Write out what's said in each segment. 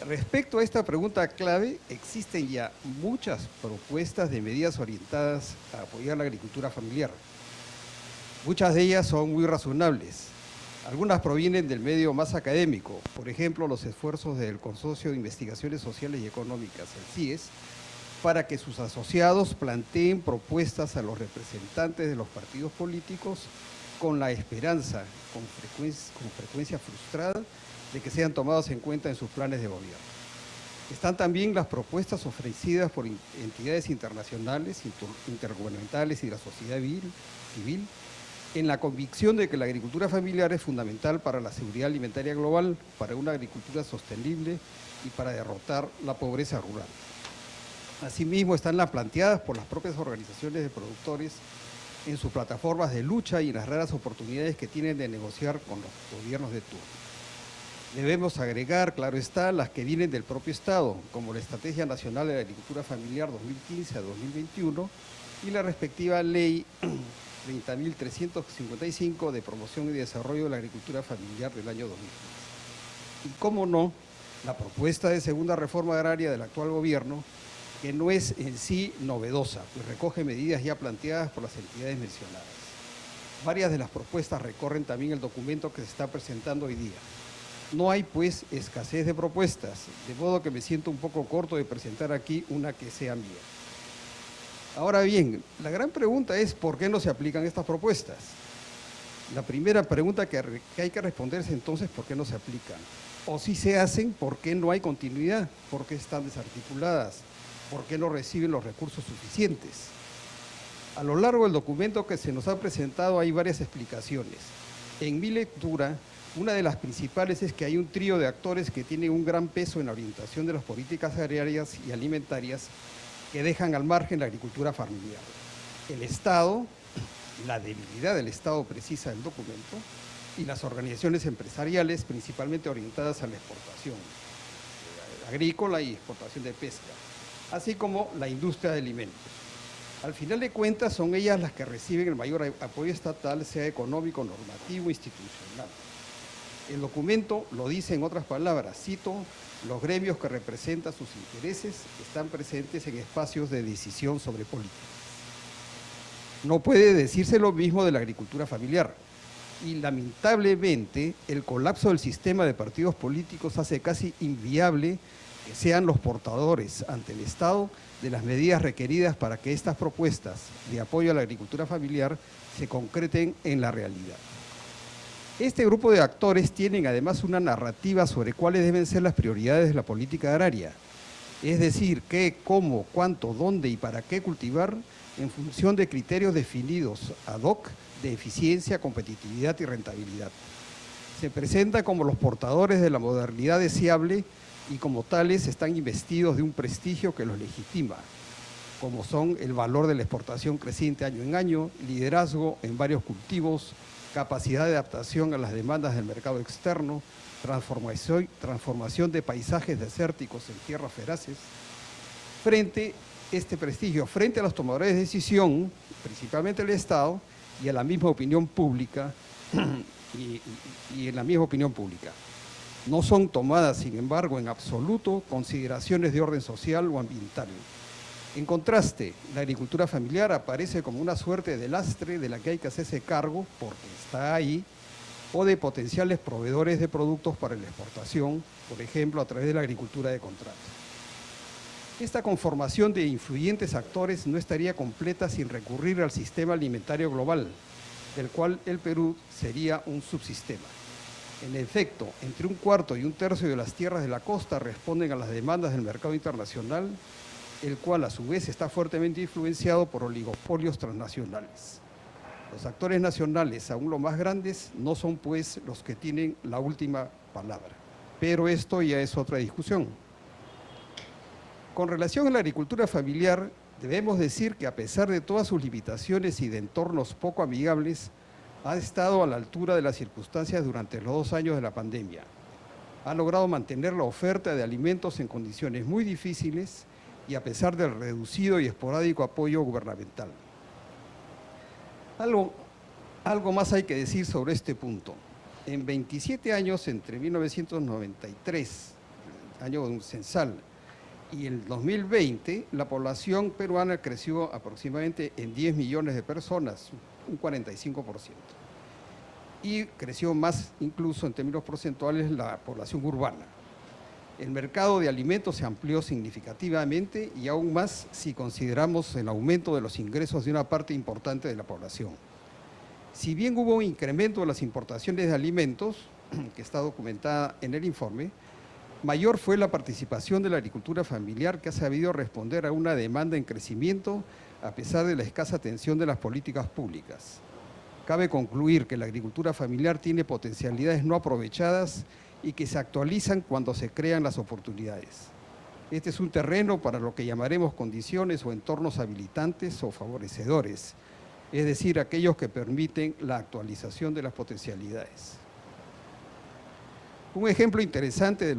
Respecto a esta pregunta clave, existen ya muchas propuestas de medidas orientadas a apoyar la agricultura familiar. Muchas de ellas son muy razonables. Algunas provienen del medio más académico, por ejemplo, los esfuerzos del Consorcio de Investigaciones Sociales y Económicas, el CIES, para que sus asociados planteen propuestas a los representantes de los partidos políticos con la esperanza, con frecuencia frustrada, de que sean tomados en cuenta en sus planes de gobierno. Están también las propuestas ofrecidas por entidades internacionales, intergubernamentales y de la sociedad civil, en la convicción de que la agricultura familiar es fundamental para la seguridad alimentaria global, para una agricultura sostenible y para derrotar la pobreza rural. Asimismo, están las planteadas por las propias organizaciones de productores en sus plataformas de lucha y en las raras oportunidades que tienen de negociar con los gobiernos de turno. Debemos agregar, claro está, las que vienen del propio Estado, como la Estrategia Nacional de la Agricultura Familiar 2015 a 2021 y la respectiva Ley 30.355 de Promoción y Desarrollo de la Agricultura Familiar del año 2015. Y cómo no, la propuesta de segunda reforma agraria del actual gobierno, que no es en sí novedosa, pues recoge medidas ya planteadas por las entidades mencionadas. Varias de las propuestas recorren también el documento que se está presentando hoy día. No hay, pues, escasez de propuestas, de modo que me siento un poco corto de presentar aquí una que sea mía. Ahora bien, la gran pregunta es ¿por qué no se aplican estas propuestas? La primera pregunta que hay que responderse entonces, ¿por qué no se aplican? O si se hacen, ¿por qué no hay continuidad? ¿Por qué están desarticuladas? ¿Por qué no reciben los recursos suficientes? A lo largo del documento que se nos ha presentado hay varias explicaciones. En mi lectura, una de las principales es que hay un trío de actores que tienen un gran peso en la orientación de las políticas agrarias y alimentarias que dejan al margen la agricultura familiar. El Estado, la debilidad del Estado precisa el documento, y las organizaciones empresariales, principalmente orientadas a la exportación agrícola y exportación de pesca, así como la industria de alimentos. Al final de cuentas, son ellas las que reciben el mayor apoyo estatal, sea económico, normativo, institucional. El documento lo dice en otras palabras, cito, los gremios que representan sus intereses están presentes en espacios de decisión sobre política. No puede decirse lo mismo de la agricultura familiar. Y lamentablemente el colapso del sistema de partidos políticos hace casi inviable que sean los portadores ante el Estado de las medidas requeridas para que estas propuestas de apoyo a la agricultura familiar se concreten en la realidad. Este grupo de actores tienen además una narrativa sobre cuáles deben ser las prioridades de la política agraria, es decir, qué, cómo, cuánto, dónde y para qué cultivar en función de criterios definidos ad hoc de eficiencia, competitividad y rentabilidad. Se presentan como los portadores de la modernidad deseable y como tales están investidos de un prestigio que los legitima, como son el valor de la exportación creciente año en año, liderazgo en varios cultivos, capacidad de adaptación a las demandas del mercado externo, transformación de paisajes desérticos en tierras feraces. Frente este prestigio, frente a los tomadores de decisión, principalmente el Estado, y a la misma opinión pública, y en la misma opinión pública. No son tomadas, sin embargo, en absoluto consideraciones de orden social o ambiental. En contraste, la agricultura familiar aparece como una suerte de lastre de la que hay que hacerse cargo porque está ahí, o de potenciales proveedores de productos para la exportación, por ejemplo, a través de la agricultura de contrato. Esta conformación de influyentes actores no estaría completa sin recurrir al sistema alimentario global, del cual el Perú sería un subsistema. En efecto, entre un cuarto y un tercio de las tierras de la costa responden a las demandas del mercado internacional, el cual a su vez está fuertemente influenciado por oligopolios transnacionales. Los actores nacionales, aún los más grandes, no son pues los que tienen la última palabra. Pero esto ya es otra discusión. Con relación a la agricultura familiar, debemos decir que a pesar de todas sus limitaciones y de entornos poco amigables, ha estado a la altura de las circunstancias durante los 2 años de la pandemia. Ha logrado mantener la oferta de alimentos en condiciones muy difíciles y a pesar del reducido y esporádico apoyo gubernamental. Algo más hay que decir sobre este punto. En 27 años, entre 1993, año censal, y en el 2020 la población peruana creció aproximadamente en 10 millones de personas, un 45%. Y creció más incluso en términos porcentuales la población urbana. El mercado de alimentos se amplió significativamente y aún más si consideramos el aumento de los ingresos de una parte importante de la población. Si bien hubo un incremento de las importaciones de alimentos, que está documentada en el informe, mayor fue la participación de la agricultura familiar, que ha sabido responder a una demanda en crecimiento a pesar de la escasa atención de las políticas públicas. Cabe concluir que la agricultura familiar tiene potencialidades no aprovechadas y que se actualizan cuando se crean las oportunidades. Este es un terreno para lo que llamaremos condiciones o entornos habilitantes o favorecedores, es decir, aquellos que permiten la actualización de las potencialidades. Un ejemplo interesante de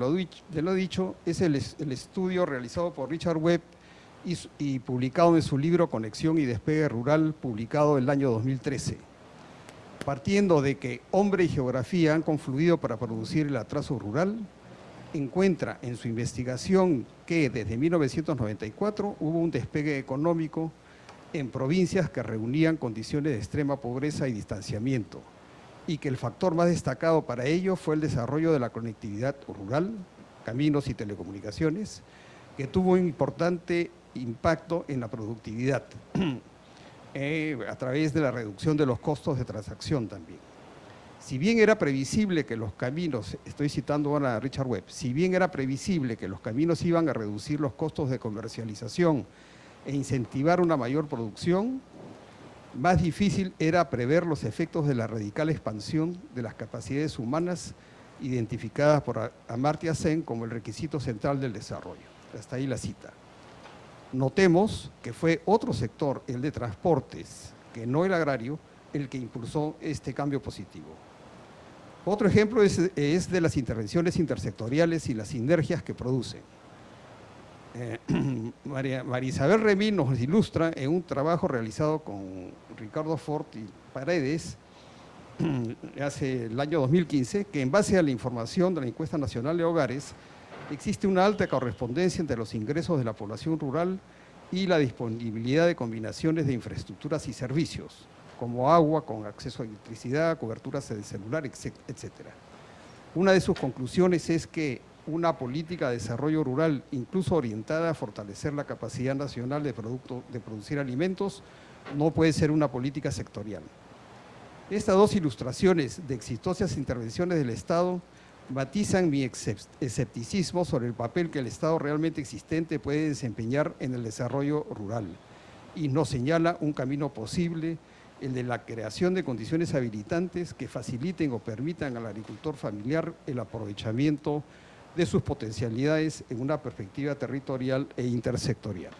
lo dicho es el estudio realizado por Richard Webb y publicado en su libro Conexión y Despegue Rural, publicado en el año 2013. Partiendo de que hombre y geografía han confluido para producir el atraso rural, encuentra en su investigación que desde 1994 hubo un despegue económico en provincias que reunían condiciones de extrema pobreza y distanciamiento, y que el factor más destacado para ello fue el desarrollo de la conectividad rural, caminos y telecomunicaciones, que tuvo un importante impacto en la productividad, a través de la reducción de los costos de transacción también. Si bien era previsible que los caminos, estoy citando ahora a Richard Webb, si bien era previsible que los caminos iban a reducir los costos de comercialización e incentivar una mayor producción, más difícil era prever los efectos de la radical expansión de las capacidades humanas identificadas por Amartya Sen como el requisito central del desarrollo. Hasta ahí la cita. Notemos que fue otro sector, el de transportes, que no el agrario, el que impulsó este cambio positivo. Otro ejemplo es de las intervenciones intersectoriales y las sinergias que producen. María Isabel Remín nos ilustra en un trabajo realizado con Ricardo Ford y Paredes hace el año 2015, que en base a la información de la Encuesta Nacional de Hogares, existe una alta correspondencia entre los ingresos de la población rural y la disponibilidad de combinaciones de infraestructuras y servicios, como agua, con acceso a electricidad, coberturas de celular, etc. Una de sus conclusiones es que una política de desarrollo rural, incluso orientada a fortalecer la capacidad nacional de producir alimentos, no puede ser una política sectorial. Estas dos ilustraciones de exitosas intervenciones del Estado matizan mi escepticismo sobre el papel que el Estado realmente existente puede desempeñar en el desarrollo rural y nos señala un camino posible, el de la creación de condiciones habilitantes que faciliten o permitan al agricultor familiar el aprovechamiento de sus potencialidades en una perspectiva territorial e intersectorial.